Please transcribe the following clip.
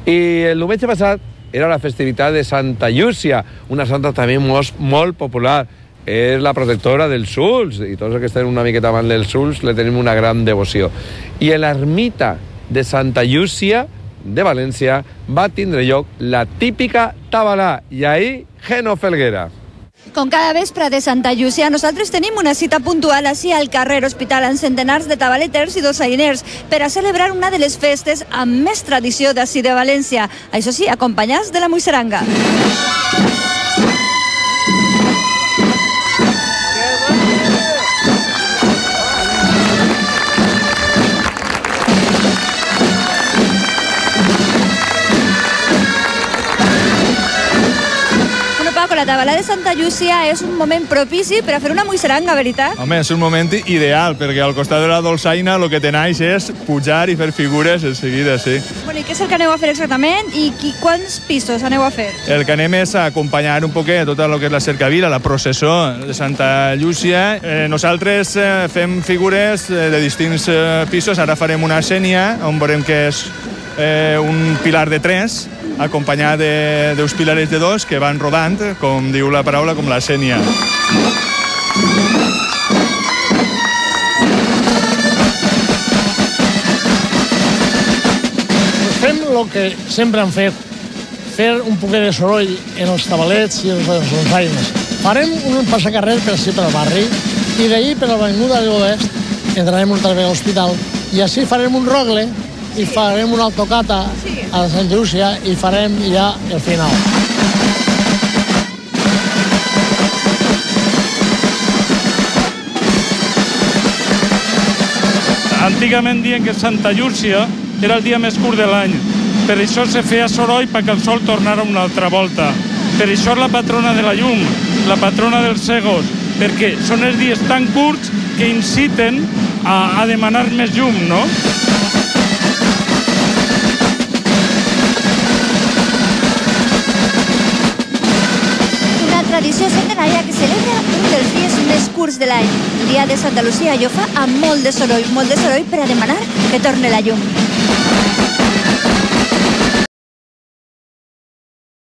I el diumenge passat era la festivitat de Santa Llúcia, una santa també molt popular. És la protectora dels Sols, i tots els que estem una miqueta abans dels Sols le tenim una gran devoció. I en l'ermita de Santa Llúcia de València va tindre lloc la típica tabalà, i ahir Geno Felguera. Com cada vespre de Santa Llúcia, nosaltres tenim una cita puntual així al carrer Hospital amb centenars de tabaleters i dolçainers per a celebrar una de les festes amb més tradició d'ací de València. Això sí, acompanyats de la muixeranga. La tabalà de Santa Llúcia és un moment propici per a fer una muixeranga, veritat? Home, és un moment ideal, perquè al costat de la dolçaina el que tenaix és pujar i fer figures en seguida, sí. Bueno, i què és el que aneu a fer exactament i quants pisos aneu a fer? El que anem és a acompanyar un poquet tot el que és la cercavila, la processó de Santa Llúcia. Nosaltres fem figures de distints pisos, ara farem una sènia, on veurem que és un pilar de 3, acompanyat d'uns pilares de 2 que van rodant, com diu la paraula, com la sènia. Fem el que sempre han fet, fer un poquet de soroll en els tabalets i en les dolçaines. Farem un passacarrer per així per al barri i d'ahir per l'avinguda de l'Oest entrarem un altre a l'hospital i així farem un rogle i farem una autocata a Santa Llúcia i farem ja el final. Antigament diuen que Santa Llúcia era el dia més curt de l'any. Per això se feia soroll perquè el sol tornara una altra volta. Per això és la patrona de la llum, la patrona dels cegos, perquè són els dies tan curts que inciten a demanar més llum, no? Tradició centenària que celebra un dels dies més curts de l'any, el dia de Santa Llúcia, i ho fa amb molt de soroll per a demanar que torni la llum.